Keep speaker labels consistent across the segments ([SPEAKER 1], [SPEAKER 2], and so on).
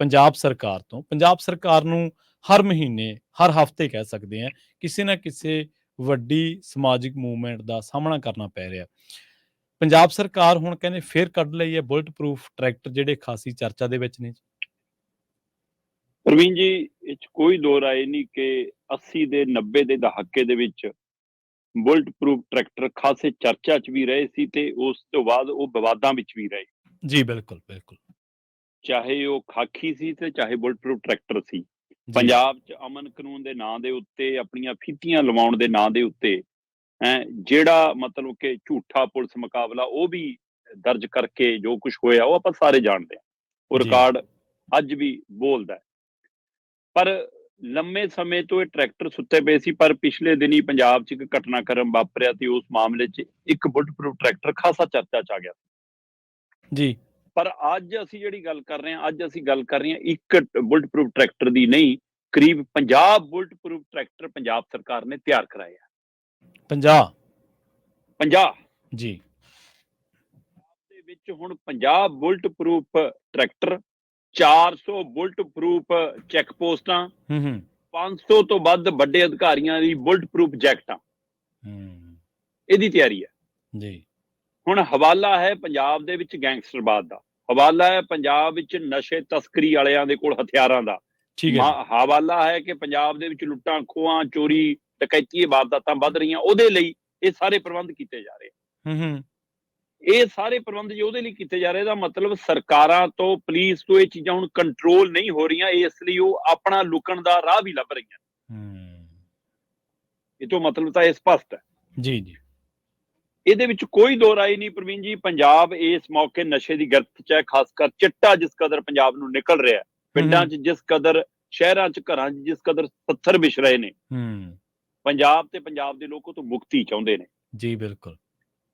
[SPEAKER 1] ਪੰਜਾਬ ਸਰਕਾਰ ਤੋਂ। ਪੰਜਾਬ ਸਰਕਾਰ ਨੂੰ ਹਰ ਮਹੀਨੇ, ਹਰ ਹਫ਼ਤੇ ਕਹਿ ਸਕਦੇ ਹਾਂ, ਕਿਸੇ ਨਾ ਕਿਸੇ ਵੱਡੀ ਸਮਾਜਿਕ ਮੂਵਮੈਂਟ ਦਾ ਸਾਹਮਣਾ ਕਰਨਾ ਪੈ ਰਿਹਾ। ਪੰਜਾਬ ਸਰਕਾਰ ਹੁਣ ਕਹਿੰਦੇ ਫਿਰ ਕੱਢ ਲਈ ਹੈ ਬੁਲਟ ਪ੍ਰੂਫ ਟਰੈਕਟਰ, ਜਿਹੜੇ ਖਾਸੀ ਚਰਚਾ ਦੇ ਵਿੱਚ ਨੇ।
[SPEAKER 2] ਪ੍ਰਵੀਨ ਜੀ, ਇਹ 'ਚ ਕੋਈ ਦੋ ਰਾਏ ਨਹੀਂ ਕਿ 80 ਦੇ 90 ਦੇ ਦਹਾਕੇ ਦੇ ਵਿੱਚ ਬੁਲਟ ਪ੍ਰੂਫ ਟਰੈਕਟਰ ਖਾਸੇ ਚਰਚਾ 'ਚ ਵੀ ਰਹੇ ਸੀ ਤੇ ਉਸ ਤੋਂ ਬਾਅਦ ਉਹ ਵਿਵਾਦਾਂ ਵਿੱਚ ਵੀ ਰਹੇ।
[SPEAKER 1] ਜੀ ਬਿਲਕੁਲ ਬਿਲਕੁਲ।
[SPEAKER 2] ਚਾਹੇ ਉਹ ਖਾਕੀ ਸੀ ਤੇ ਚਾਹੇ ਬੁਲਟ ਪ੍ਰੂਫ ਟਰੈਕਟਰ ਸੀ।
[SPEAKER 1] ਜੀ
[SPEAKER 2] ਪੰਜਾਬ 'ਚ ਅਮਨ ਕਾਨੂੰਨ ਦੇ ਨਾਂ ਦੇ ਉੱਤੇ, ਆਪਣੀਆਂ ਫੀਤੀਆਂ ਲਵਾਉਣ ਦੇ ਨਾਂ ਦੇ ਉੱਤੇ ਜਿਹੜਾ ਮਤਲਬ ਕਿ ਝੂਠਾ ਪੁਲਿਸ ਮੁਕਾਬਲਾ ਉਹ ਵੀ ਦਰਜ ਕਰਕੇ ਜੋ ਕੁਝ ਹੋਇਆ ਉਹ ਆਪਾਂ ਸਾਰੇ ਜਾਣਦੇ ਹਾਂ। ਉਹ
[SPEAKER 1] ਜੀ
[SPEAKER 2] ਰਿਕਾਰਡ ਅੱਜ ਵੀ ਬੋਲਦਾ ਹੈ। ਪਰ ਲੰਮੇ ਸਮੇਂ ਤੋਂ ਇਹ ਟਰੈਕਟਰ ਸੁੱਤੇ ਪਏ ਸੀ, ਪਰ ਪਿਛਲੇ ਦਿਨੀ ਪੰਜਾਬ 'ਚ ਇੱਕ ਘਟਨਾਕ੍ਰਮ ਵਾਪਰਿਆ ਤੇ ਉਸ ਮਾਮਲੇ 'ਚ ਇੱਕ ਬੁਲਟ ਪ੍ਰੂਫ ਟਰੈਕਟਰ ਖਾਸਾ ਚਰਚਾ 'ਚ ਆ ਗਿਆ
[SPEAKER 1] ਜੀ।
[SPEAKER 2] ਪਰ ਅੱਜ ਅਸੀਂ ਜਿਹੜੀ ਗੱਲ ਕਰ ਰਹੇ ਹਾਂ, ਅੱਜ ਅਸੀਂ ਗੱਲ ਕਰ ਰਹੇ ਹਾਂ ਇੱਕ ਬੁਲਟ ਪ੍ਰੂਫ ਟਰੈਕਟਰ ਦੀ ਨਹੀਂ, ਕਰੀਬ 50 ਬੁਲਟ ਪ੍ਰੂਫ ਟਰੈਕਟਰ ਪੰਜਾਬ ਸਰਕਾਰ ਨੇ ਤਿਆਰ ਕਰਾਏ ਆ। 50
[SPEAKER 1] ਜੀ।
[SPEAKER 2] ਦੇ ਵਿੱਚ ਹੁਣ 50 bullet proof tractor, 400 bullet proof check ਪੋਸਟਾਂ, 500 ਤੋਂ ਵੱਧ ਵੱਡੇ ਅਧਿਕਾਰੀਆਂ ਦੀ ਬੁਲਟ ਪ੍ਰੂਫ ਜੈਕਟਾਂ, ਇਹਦੀ ਤਿਆਰੀ ਹੈ
[SPEAKER 1] ਜੀ।
[SPEAKER 2] ਹੁਣ ਹਵਾਲਾ ਹੈ ਪੰਜਾਬ ਦੇ ਵਿੱਚ ਗੈਂਗਸਟਰਵਾਦ ਦਾ, ਹਵਾਲਾ ਹੈ ਪੰਜਾਬ ਵਿੱਚ ਨਸ਼ੇ ਤਸਕਰੀ ਵਾਲਿਆਂ ਦੇ ਕੋਲ ਹਥਿਆਰਾਂ ਦਾ, ਹਵਾਲਾ ਹੈ ਕਿ ਪੰਜਾਬ ਦੇ ਵਿੱਚ ਲੁੱਟਾਂ ਖੋਹਾਂ, ਚੋਰੀ ਡਕੈਤੀ ਵਾਰਦਾਤਾਂ ਵੱਧ ਰਹੀਆਂ, ਉਹਦੇ ਲਈ ਇਹ ਸਾਰੇ ਪ੍ਰਬੰਧ ਕੀਤੇ ਜਾ ਰਹੇ। ਇਹ ਸਾਰੇ ਪ੍ਰਬੰਧ ਜੇ ਉਹਦੇ ਲਈ ਕੀਤੇ ਜਾ ਰਹੇ, ਦਾ ਮਤਲਬ ਸਰਕਾਰਾਂ ਤੋਂ, ਪੁਲਿਸ ਤੋਂ ਇਹ ਚੀਜ਼ਾਂ ਹੁਣ ਕੰਟਰੋਲ ਨਹੀਂ ਹੋ ਰਹੀਆਂ, ਇਸ ਲਈ ਉਹ ਆਪਣਾ ਲੁਕਣ ਦਾ ਰਾਹ ਵੀ ਲੱਭ ਰਹੀਆਂ। ਇਹ ਤੋਂ ਮਤਲਬ ਤਾਂ ਇਹ ਸਪਸ਼ਟ ਹੈ।
[SPEAKER 1] ਜੀ ਜੀ।
[SPEAKER 2] ਇਹਦੇ ਵਿੱਚ ਕੋਈ ਦੋ ਰਾਏ ਨਹੀਂ ਪ੍ਰਵੀਨ ਜੀ, ਪੰਜਾਬ ਇਸ ਮੌਕੇ ਨਸ਼ੇ ਦੀ ਗਿਰਫਤ 'ਚ ਹੈ। ਖਾਸ ਕਰ ਚਿੱਟਾ ਜਿਸ ਕਦਰ ਪੰਜਾਬ ਨੂੰ ਨਿਕਲ ਰਿਹਾ, ਪਿੰਡਾਂ 'ਚ ਜਿਸ ਕਦਰ, ਸ਼ਹਿਰਾਂ 'ਚ, ਘਰਾਂ 'ਚ ਜਿਸ ਕਦਰ ਪੱਥਰ ਵਿਛ ਰਹੇ ਨੇ, ਪੰਜਾਬ ਤੇ ਪੰਜਾਬ ਦੇ ਲੋਕ ਉਹ ਤੋਂ ਮੁਕਤੀ ਚਾਹੁੰਦੇ ਨੇ।
[SPEAKER 1] ਜੀ ਬਿਲਕੁਲ।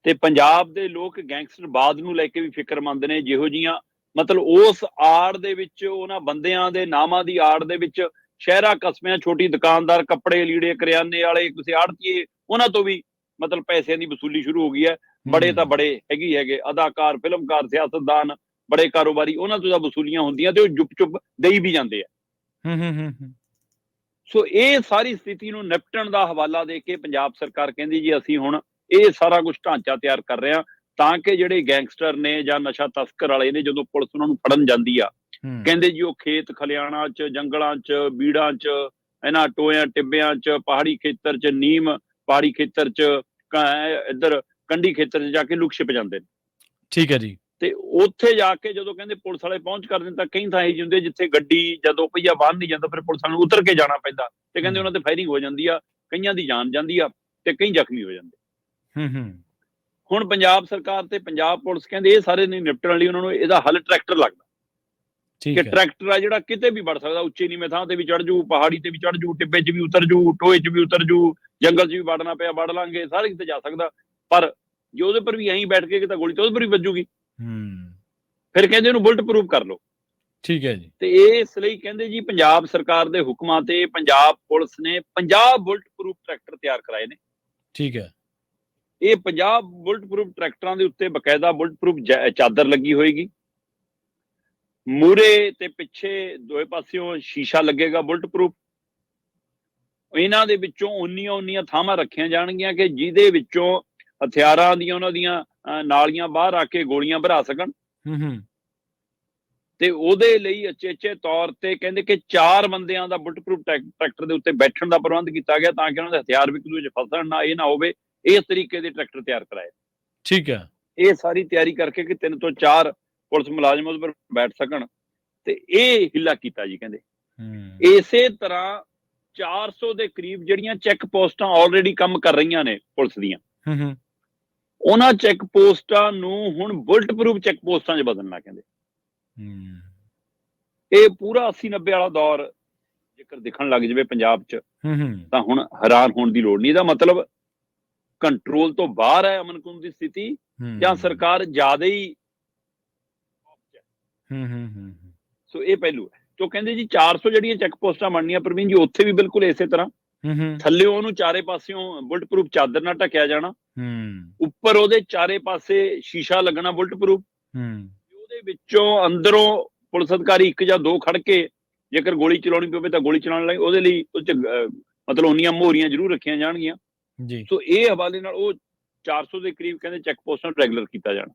[SPEAKER 2] ਤੇ ਪੰਜਾਬ ਦੇ ਲੋਕ ਗੈਂਗਸਟਰਵਾਦ ਨੂੰ ਲੈ ਕੇ ਵੀ ਫਿਕਰਮੰਦ ਨੇ, ਜਿਹੋ ਜਿਹੀਆਂ ਮਤਲਬ ਉਸ ਆੜ ਦੇ ਵਿੱਚ, ਉਹਨਾਂ ਬੰਦਿਆਂ ਦੇ ਨਾਮਾਂ ਦੀ ਆੜ ਦੇ ਵਿੱਚ ਸ਼ਹਿਰਾਂ ਕਸਬਿਆਂ ਛੋਟੀ ਦੁਕਾਨਦਾਰ, ਕੱਪੜੇ ਲੀੜੇ ਕਰਿਆਨੇ ਵਾਲੇ, ਕਿਸੇ ਆੜਤੀਏ, ਉਹਨਾਂ ਤੋਂ ਵੀ ਮਤਲਬ ਪੈਸਿਆਂ ਦੀ ਵਸੂਲੀ ਸ਼ੁਰੂ ਹੋ ਗਈ ਹੈ। ਬੜੇ ਤਾਂ ਬੜੇ ਹੈਗੇ ਅਦਾਕਾਰ, ਫਿਲਮਕਾਰ, ਸਿਆਸਤਦਾਨ, ਬੜੇ ਕਾਰੋਬਾਰੀ, ਉਹਨਾਂ ਤੋਂ ਤਾਂ ਵਸੂਲੀਆਂ ਹੁੰਦੀਆਂ ਤੇ ਉਹ ਚੁੱਪ ਚੁੱਪ ਦੇਈ ਵੀ ਜਾਂਦੇ ਆ। ਸੋ ਇਹ ਸਾਰੀ ਸਥਿਤੀ ਨੂੰ ਨਿਪਟਣ ਦਾ ਹਵਾਲਾ ਦੇ ਕੇ ਪੰਜਾਬ ਸਰਕਾਰ ਕਹਿੰਦੀ ਜੀ ਅਸੀਂ ਹੁਣ ਇਹ ਸਾਰਾ ਕੁਝ ਢਾਂਚਾ ਤਿਆਰ ਕਰ ਰਹੇ ਹਾਂ, ਤਾਂ ਕਿ ਜਿਹੜੇ ਗੈਂਗਸਟਰ ਨੇ ਜਾਂ ਨਸ਼ਾ ਤਸਕਰ ਵਾਲੇ ਨੇ, ਜਦੋਂ ਪੁਲਿਸ ਉਹਨਾਂ ਨੂੰ ਫੜਨ ਜਾਂਦੀ ਆ, ਕਹਿੰਦੇ ਜੀ ਉਹ ਖੇਤ ਖਲਿਆਣਾ 'ਚ, ਜੰਗਲਾਂ 'ਚ, ਬੀੜਾਂ 'ਚ, ਇਹਨਾਂ ਟੋਇਆਂ ਟਿੱਬਿਆਂ 'ਚ, ਪਹਾੜੀ ਖੇਤਰ 'ਚ, ਨੀਮ ਪਹਾੜੀ ਖੇਤਰ 'ਚ, ਇੱਧਰ ਕੰਢੀ ਖੇਤਰ 'ਚ ਜਾ ਕੇ ਲੁਕ ਛਿਪ ਜਾਂਦੇ ਨੇ।
[SPEAKER 1] ਠੀਕ ਹੈ ਜੀ।
[SPEAKER 2] ਤੇ ਉੱਥੇ ਜਾ ਕੇ ਜਦੋਂ ਕਹਿੰਦੇ ਪੁਲਿਸ ਵਾਲੇ ਪਹੁੰਚ ਕਰਦੇ ਤਾਂ ਕਈ ਥਾਂ ਇਹੀ ਹੁੰਦੇ ਜਿੱਥੇ ਗੱਡੀ ਜਦੋਂ ਪਹੀਆ ਬਾਹਰ ਨਹੀਂ ਜਾਂਦਾ, ਫਿਰ ਪੁਲਿਸ ਵਾਲਿਆਂ ਨੂੰ ਉਤਰ ਕੇ ਜਾਣਾ ਪੈਂਦਾ ਤੇ ਕਹਿੰਦੇ ਉਹਨਾਂ ਤੇ ਫਾਇਰਿੰਗ ਹੋ ਜਾਂਦੀ ਆ, ਕਈਆਂ ਦੀ ਜਾਨ ਜਾਂਦੀ ਆ ਤੇ ਕਈ ਜ਼ਖਮੀ ਹੋ ਜਾਂਦੇ। ਹੁਣ ਪੰਜਾਬ ਸਰਕਾਰ ਤੇ ਪੰਜਾਬ ਪੁਲਿਸ ਕਹਿੰਦੇ ਇਹ ਸਾਰੇ ਨਹੀਂ ਨਿਪਟਣ ਲਈ ਉਹਨਾਂ ਨੂੰ ਇਹਦਾ ਹੱਲ ਟਰੈਕਟਰ ਲੱਗਦਾ ਕਿ ਟਰੈਕਟਰ ਆ ਜਿਹੜਾ ਕਿਤੇ ਵੀ ਵੜ ਸਕਦਾ, ਉੱਚੇ ਨੀਵੇਂ ਥਾਂ ਤੇ ਵੀ ਚੜ ਜੂ, ਪਹਾੜੀ ਤੇ ਵੀ ਚੜ ਜੂ, ਟਿੱਬੇ 'ਚ ਵੀ ਉਤਰ ਜੂ, ਟੋਏ 'ਚ ਵੀ ਉਤਰ ਜੂ, ਜੰਗਲ 'ਚ ਵੀ ਵੜਨਾ ਪਿਆ ਵੜ ਲਾਂਗੇ, ਸਾਰੇ ਕਿਤੇ ਜਾ ਸਕਦਾ। ਪਰ ਜੇ ਉਹਦੇ ਪਰ ਵੀ ਐਂ ਬੈਠ ਕੇ ਤਾਂ ਗੋਲੀ ਤਾਂ ਉਹਦੇ ਪਰ ਵੀ ਵੱਜੂਗੀ, ਫਿਰ ਕਹਿੰਦੇ ਉਹਨੂੰ ਬੁਲਟ ਪ੍ਰੂਫ ਕਰ ਲਓ।
[SPEAKER 1] ਠੀਕ ਹੈ ਜੀ।
[SPEAKER 2] ਤੇ ਇਸ ਲਈ ਕਹਿੰਦੇ ਜੀ ਪੰਜਾਬ ਸਰਕਾਰ ਦੇ ਹੁਕਮਾਂ ਤੇ ਪੰਜਾਬ ਪੁਲਿਸ ਨੇ 50 ਬੁਲਟ ਪ੍ਰੂਫ ਟਰੈਕਟਰ ਤਿਆਰ ਕਰਾਏ ਨੇ।
[SPEAKER 1] ਠੀਕ ਹੈ।
[SPEAKER 2] ਇਹ 50 ਬੁਲਟ ਪ੍ਰੂਫ ਟਰੈਕਟਰਾਂ ਦੇ ਉੱਤੇ ਬਕਾਇਦਾ ਬੁਲਟ ਪ੍ਰੂਫ ਚਾਦਰ ਲੱਗੀ ਹੋਏਗੀ, ਮੂਹਰੇ ਤੇ ਪਿੱਛੇ ਦੋਵੇਂ ਪਾਸਿਓਂ ਸ਼ੀਸ਼ਾ ਲੱਗੇਗਾ ਬੁਲਟ ਪ੍ਰੂਫ। ਇਹਨਾਂ ਦੇ ਵਿੱਚੋਂ ਉਨੀਆਂ ਥਾਵਾਂ ਰੱਖੀਆਂ ਜਾਣਗੀਆਂ ਕਿ ਜਿਹਦੇ ਵਿੱਚੋਂ ਹਥਿਆਰਾਂ ਦੀਆਂ, ਉਹਨਾਂ ਦੀਆਂ ਨਾਲੀਆਂ ਬਾਹਰ ਆ ਕੇ ਗੋਲੀਆਂ ਭਰਾ ਸਕਣ। ਤੇ ਉਹਦੇ ਲਈ ਅਚੇਚੇ ਤੌਰ ਤੇ ਕਹਿੰਦੇ ਕਿ 4 ਬੰਦਿਆਂ ਦਾ ਬੁਲਟ ਪ੍ਰੂਫ ਟਰੈਕਟਰ ਦੇ ਉੱਤੇ ਬੈਠਣ ਦਾ ਪ੍ਰਬੰਧ ਕੀਤਾ ਗਿਆ, ਤਾਂ ਕਿ ਉਹਨਾਂ ਦੇ ਹਥਿਆਰ ਵੀ ਇੱਕ ਦੂਜੇ 'ਚ ਫਸਣ ਨਾ, ਇਹ ਨਾ ਹੋਵੇ। ਇਸ ਤਰੀਕੇ ਦੇ ਟਰੈਕਟਰ ਤਿਆਰ ਕਰਾਏ।
[SPEAKER 1] ਠੀਕ ਹੈ।
[SPEAKER 2] ਇਹ ਸਾਰੀ ਤਿਆਰੀ ਕਰਕੇ ਕਿ 3 ਤੋਂ 4 ਪੁਲਿਸ ਮੁਲਾਜ਼ਮ ਉਹਦੇ ਪਰ ਬੈਠ ਸਕਣ, ਤੇ ਇਹ ਹਿੱਲਾ ਕੀਤਾ ਜੀ। ਕਹਿੰਦੇ ਇਸੇ ਤਰ੍ਹਾਂ 400 ਦੇ ਕਰੀਬ ਜਿਹੜੀਆਂ ਚੈੱਕ ਪੋਸਟਾਂ ਆਲਰੇਡੀ ਕੰਮ ਕਰ ਰਹੀਆਂ ਨੇ ਪੁਲਿਸ ਦੀਆਂ, ਉਹਨਾਂ ਚੈੱਕ ਪੋਸਟਾਂ ਨੂੰ ਹੁਣ ਬੁਲਟ ਪ੍ਰੂਫ ਚੈੱਕ ਪੋਸਟਾਂ 'ਚ ਬਦਲਣਾ। ਕਹਿੰਦੇ ਇਹ ਪੂਰਾ 80-90 ਵਾਲਾ ਦੌਰ ਜੇਕਰ ਦਿਖਣ ਲੱਗ ਜਾਵੇ ਪੰਜਾਬ 'ਚ, ਤਾਂ ਹੁਣ ਹੈਰਾਨ ਹੋਣ ਦੀ ਲੋੜ ਨਹੀਂ। ਇਹਦਾ ਮਤਲਬ ਕੰਟਰੋਲ ਤੋਂ ਬਾਹਰ ਹੈ ਅਮਨ ਕਾਨੂੰਨ ਦੀ ਸਥਿਤੀ, ਜਾਂ ਸਰਕਾਰ ਜ਼ਿਆਦਾ ਹੀ। ਸੋ ਇਹ ਪਹਿਲੂ ਹੈ। ਤੋਂ ਕਹਿੰਦੇ ਜੀ 400 ਜਿਹੜੀਆਂ ਚੈੱਕ ਪੋਸਟਾਂ ਬਣਨੀਆਂ ਪ੍ਰਵੀਨ ਜੀ, ਉੱਥੇ ਵੀ ਬਿਲਕੁਲ ਇਸੇ ਤਰ੍ਹਾਂ ਥੱਲੇ ਉਹਨੂੰ ਚਾਰੇ ਪਾਸਿਓਂ ਬੁਲਟ ਪ੍ਰੂਫ ਚਾਦਰ ਨਾਲ ਢਕਿਆ ਜਾਣਾ, ਉੱਪਰ ਉਹਦੇ ਚਾਰੇ ਪਾਸੇ ਸ਼ੀਸ਼ਾ ਲੱਗਣਾ ਬੁਲਟ ਪ੍ਰੂਫ, ਉਹਦੇ ਵਿੱਚੋਂ ਅੰਦਰੋਂ ਪੁਲਿਸ ਅਧਿਕਾਰੀ ਇੱਕ ਜਾਂ ਦੋ ਖੜ ਕੇ ਜੇਕਰ ਗੋਲੀ ਚਲਾਉਣੀ ਪਵੇ ਤਾਂ ਗੋਲੀ ਚਲਾਉਣ ਲਈ ਉਹਦੇ ਲਈ ਉਹ 'ਚ ਮਤਲਬ ਉਨੀਆਂ ਮੋਹਰੀਆਂ ਜ਼ਰੂਰ ਰੱਖੀਆਂ ਜਾਣਗੀਆਂ।
[SPEAKER 1] ਜੀ।
[SPEAKER 2] ਸੋ ਇਹ ਹਵਾਲੇ ਨਾਲ ਉਹ 400 ਦੇ ਕਰੀਬ ਕਹਿੰਦੇ ਚੈੱਕ ਪੋਸਟਾਂ ਨੂੰ ਰੈਗੂਲਰ ਕੀਤਾ ਜਾਣਾ।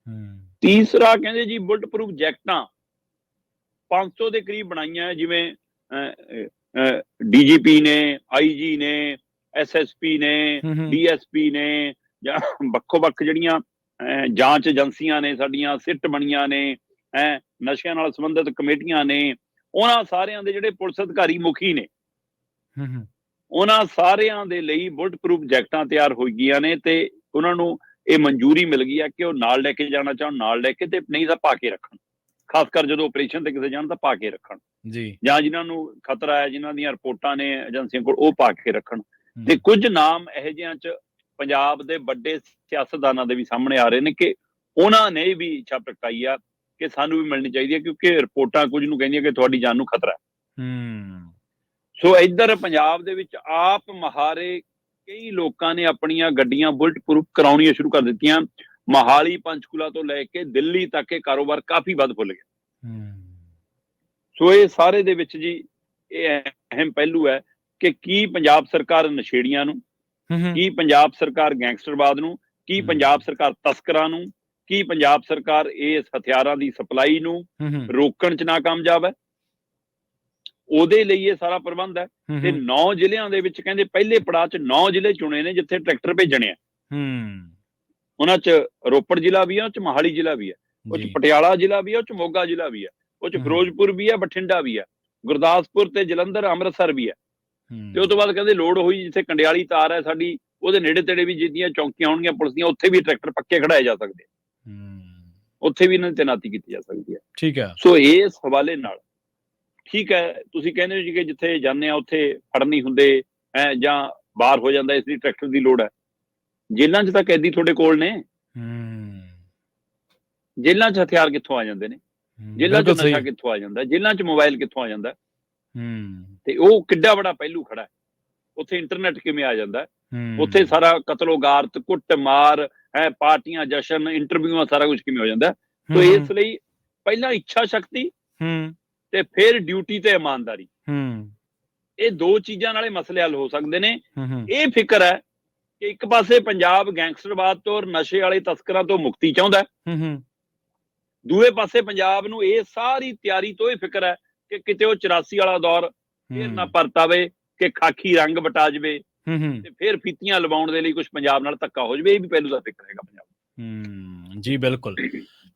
[SPEAKER 1] ਹੂੰ।
[SPEAKER 2] ਤੀਸਰਾ ਕਹਿੰਦੇ ਜੀ ਬੁਲਟ ਪ੍ਰੂਫ ਜੈਕਟਾਂ 500 ਦੇ ਕਰੀਬ ਬਣਾਈਆਂ, ਜਿਵੇਂ ਡੀਜੀਪੀ ਨੇ, ਆਈਜੀ ਨੇ, ਐਸਐਸਪੀ ਨੇ, ਡੀਐਸਪੀ ਨੇ, ਜਾਂ ਵੱਖੋ-ਵੱਖ ਜਿਹੜੀਆਂ ਜਾਂਚ ਏਜੰਸੀਆਂ ਨੇ ਸਾਡੀਆਂ, ਸਿੱਟ ਬਣੀਆਂ ਨੇ, ਨਸ਼ਿਆਂ ਨਾਲ ਸੰਬੰਧਿਤ ਕਮੇਟੀਆਂ ਨੇ, ਉਹਨਾਂ ਸਾਰਿਆਂ ਦੇ ਜਿਹੜੇ ਪੁਲਿਸ ਅਧਿਕਾਰੀ ਮੁਖੀ ਨੇ, ਉਹਨਾਂ ਸਾਰਿਆਂ ਦੇ ਲਈ ਬੁਲਟ ਪ੍ਰੂਫ ਜੈਕਟਾਂ ਤਿਆਰ ਹੋ ਗਈਆਂ ਨੇ ਤੇ ਉਹਨਾਂ ਨੂੰ ਇਹ ਮਨਜ਼ੂਰੀ ਮਿਲ ਗਈ ਹੈ ਕਿ ਉਹ ਨਾਲ ਲੈ ਕੇ ਜਾਣਾ ਚਾਹਣ ਨਾਲ ਲੈ ਕੇ, ਤੇ ਨਹੀਂ ਤਾਂ ਪਾ ਕੇ ਰੱਖਣ, ਖਾਸ ਕਰ ਜਦੋਂ ਆਪਰੇਸ਼ਨ ਤੇ ਕਿਸੇ ਜਾਣ ਤਾਂ ਪਾ ਕੇ ਰੱਖਣ
[SPEAKER 1] ਜੀ।
[SPEAKER 2] ਜਾਂ ਜਿਨ੍ਹਾਂ ਨੂੰ ਖਤਰਾ ਹੈ, ਜਿਨ੍ਹਾਂ ਦੀਆਂ ਰਿਪੋਰਟਾਂ ਨੇ ਏਜੰਸੀਆਂ ਕੋਲ, ਉਹ ਪਾ ਕੇ ਰੱਖਣ। ਤੇ ਕੁਝ ਨਾਮ ਇਹੋ ਜਿਹਿਆਂ 'ਚ ਪੰਜਾਬ ਦੇ ਵੱਡੇ ਸਿਆਸਤਦਾਨਾਂ ਦੇ ਵੀ ਸਾਹਮਣੇ ਆ ਰਹੇ ਨੇ ਕਿ ਉਹਨਾਂ ਨੇ ਵੀ ਇੱਛਾ ਪ੍ਰਗਟਾਈ ਆ ਕਿ ਸਾਨੂੰ ਵੀ ਮਿਲਣੀ ਚਾਹੀਦੀ ਹੈ, ਕਿਉਂਕਿ ਰਿਪੋਰਟਾਂ ਕੁਝ ਨੂੰ ਕਹਿੰਦੀਆਂ ਕਿ ਤੁਹਾਡੀ ਜਾਨ ਨੂੰ ਖਤਰਾ ਹੈ। ਸੋ ਇੱਧਰ ਪੰਜਾਬ ਦੇ ਵਿੱਚ ਆਪ ਮਹਾਰੇ ਕਈ ਲੋਕਾਂ ਨੇ ਆਪਣੀਆਂ ਗੱਡੀਆਂ ਬੁਲਟ ਪ੍ਰੂਫ ਕਰਾਉਣੀਆਂ ਸ਼ੁਰੂ ਕਰ ਦਿੱਤੀਆਂ। ਮੋਹਾਲੀ, ਪੰਚਕੂਲਾ ਤੋਂ ਲੈ ਕੇ ਦਿੱਲੀ ਤੱਕ ਇਹ ਕਾਰੋਬਾਰ ਕਾਫੀ ਵੱਧ ਫੁੱਲ ਗਿਆ। ਸੋ ਇਹ ਸਾਰੇ ਦੇ ਵਿੱਚ ਜੀ ਇਹ ਅਹਿਮ ਪਹਿਲੂ ਹੈ ਕਿ ਕੀ ਪੰਜਾਬ ਸਰਕਾਰ ਨਸ਼ੇੜੀਆਂ ਨੂੰ, ਕੀ ਪੰਜਾਬ ਸਰਕਾਰ ਗੈਂਗਸਟਰਵਾਦ ਨੂੰ, ਕੀ ਪੰਜਾਬ ਸਰਕਾਰ ਤਸਕਰਾਂ ਨੂੰ, ਕੀ ਪੰਜਾਬ ਸਰਕਾਰ ਇਸ ਹਥਿਆਰਾਂ ਦੀ ਸਪਲਾਈ ਨੂੰ ਰੋਕਣ 'ਚ ਨਾਕਾਮਯਾਬ ਹੈ। ਉਹਦੇ ਲਈ ਇਹ ਸਾਰਾ ਪ੍ਰਬੰਧ ਹੈ। ਤੇ 9 ਜ਼ਿਲ੍ਹਿਆਂ ਦੇ ਵਿੱਚ ਕਹਿੰਦੇ ਪਹਿਲੇ ਪੜਾਅ 'ਚ 9 ਜ਼ਿਲ੍ਹੇ ਚੁਣੇ ਨੇ ਜਿੱਥੇ ਟਰੈਕਟਰ ਭੇਜਣੇ ਆ। ਉਹਨਾਂ 'ਚ ਰੋਪੜ ਜ਼ਿਲ੍ਹਾ ਵੀ ਹੈ, ਉਹ 'ਚ ਮੋਹਾਲੀ ਜ਼ਿਲ੍ਹਾ ਵੀ ਹੈ, ਉਹ 'ਚ ਪਟਿਆਲਾ ਜ਼ਿਲ੍ਹਾ ਵੀ ਹੈ, ਉਹ 'ਚ ਮੋਗਾ ਜ਼ਿਲ੍ਹਾ ਵੀ ਹੈ, ਉਹ 'ਚ ਫਿਰੋਜ਼ਪੁਰ ਵੀ ਹੈ, ਬਠਿੰਡਾ ਵੀ ਹੈ, ਗੁਰਦਾਸਪੁਰ ਤੇ ਜਲੰਧਰ, ਅੰਮ੍ਰਿਤਸਰ ਵੀ ਹੈ। ਤੇ ਉਸ ਤੋਂ ਬਾਅਦ ਕਹਿੰਦੇ ਲੋੜ ਹੋਈ ਜਿੱਥੇ ਕੰਡਿਆਲੀ ਤਾਰ ਹੈ ਸਾਡੀ, ਉਹਦੇ ਨੇੜੇ ਤੇੜੇ ਵੀ ਜਿੱਦੀਆਂ ਚੌਂਕੀਆਂ ਹੋਣਗੀਆਂ ਪੁਲਿਸ ਦੀਆਂ, ਉੱਥੇ ਵੀ ਟਰੈਕਟਰ ਪੱਕੇ ਖੜਾਏ ਜਾ ਸਕਦੇ, ਉੱਥੇ ਵੀ ਇਹਨਾਂ ਦੀ ਤੈਨਾਤੀ ਕੀਤੀ ਜਾ ਸਕਦੀ ਹੈ।
[SPEAKER 1] ਠੀਕ ਹੈ।
[SPEAKER 2] ਸੋ ਇਸ ਹਵਾਲੇ ਨਾਲ ਠੀਕ ਹੈ, ਤੁਸੀਂ ਕਹਿੰਦੇ ਹੋ ਜੀ ਕਿ ਜਿੱਥੇ ਜਾਂਦੇ ਆ ਉੱਥੇ ਫੜ ਨਹੀਂ ਹੁੰਦੇ ਜਾਂ ਬਾਹਰ ਹੋ ਜਾਂਦਾ, ਇਸ ਲਈ ਟਰੈਕਟਰ ਦੀ ਲੋੜ ਹੈ। ਜੇਲ੍ਹਾਂ 'ਚ ਤਾਂ ਕੈਦੀ ਤੁਹਾਡੇ ਕੋਲ ਨੇ, ਜੇਲ੍ਹਾਂ 'ਚ ਹਥਿਆਰ ਕਿੱਥੋਂ ਆ ਜਾਂਦੇ ਨੇ, ਜੇਲ੍ਹਾਂ 'ਚ ਨਸ਼ਾ ਕਿੱਥੋਂ ਆ ਜਾਂਦਾ, ਜੇਲ੍ਹਾਂ 'ਚ ਮੋਬਾਈਲ ਕਿੱਥੋਂ ਆ ਜਾਂਦਾ, ਤੇ ਉਹ ਕਿੱਡਾ ਬੜਾ ਪਹਿਲੂ ਖੜਾ ਹੈ। ਉੱਥੇ ਇੰਟਰਨੈਟ ਕਿਵੇਂ ਆ ਜਾਂਦਾ, ਉੱਥੇ ਸਾਰਾ ਕਤਲੋਗਾਰਤ, ਕੁੱਟ ਮਾਰ, ਪਾਰਟੀਆਂ, ਜਸ਼ਨ, ਇੰਟਰਵਿਊਆਂ, ਸਾਰਾ ਕੁਝ ਕਿਵੇਂ ਹੋ ਜਾਂਦਾ। ਸੋ ਇਸ ਲਈ ਪਹਿਲਾਂ ਇੱਛਾ ਸ਼ਕਤੀ ਤੇ ਫਿਰ ਡਿਊਟੀ ਤੇ ਇਮਾਨਦਾਰੀ, ਇਹ ਦੋ ਚੀਜ਼ਾਂ ਨਾਲੇ ਮਸਲੇ ਹੱਲ ਹੋ ਸਕਦੇ ਨੇ। ਇਹ ਫਿਕਰ ਹੈ ਕਿ ਇੱਕ ਪਾਸੇ ਪੰਜਾਬ ਗੈਂਗਸਟਰਵਾਦ ਤੋਂ ਔਰ ਨਸ਼ੇ ਵਾਲੇ ਤਸਕਰਾਂ ਤੋਂ ਮੁਕਤੀ ਚਾਹੁੰਦਾ, ਦੂਏ ਪਾਸੇ ਪੰਜਾਬ ਨੂੰ ਇਹ ਸਾਰੀ ਤਿਆਰੀ ਤੋਂ ਇਹ ਫਿਕਰ ਹੈ ਕਿ ਕਿਤੇ ਉਹ 84 ਵਾਲਾ ਦੌਰ ਫਿਰ ਨਾ ਪਰਤਾਵੇ, ਕਿ ਖਾਕੀ ਰੰਗ ਵਟਾ ਜਾਵੇ ਤੇ ਫਿਰ ਫੀਤੀਆਂ ਲਵਾਉਣ ਦੇ ਲਈ ਕੁਝ ਪੰਜਾਬ ਨਾਲ ਧੱਕਾ ਹੋ ਜਾਵੇ। ਇਹ ਵੀ ਪਹਿਲੂ ਦਾ ਫਿਕਰ ਹੈਗਾ ਪੰਜਾਬ।
[SPEAKER 1] ਜੀ ਬਿਲਕੁਲ।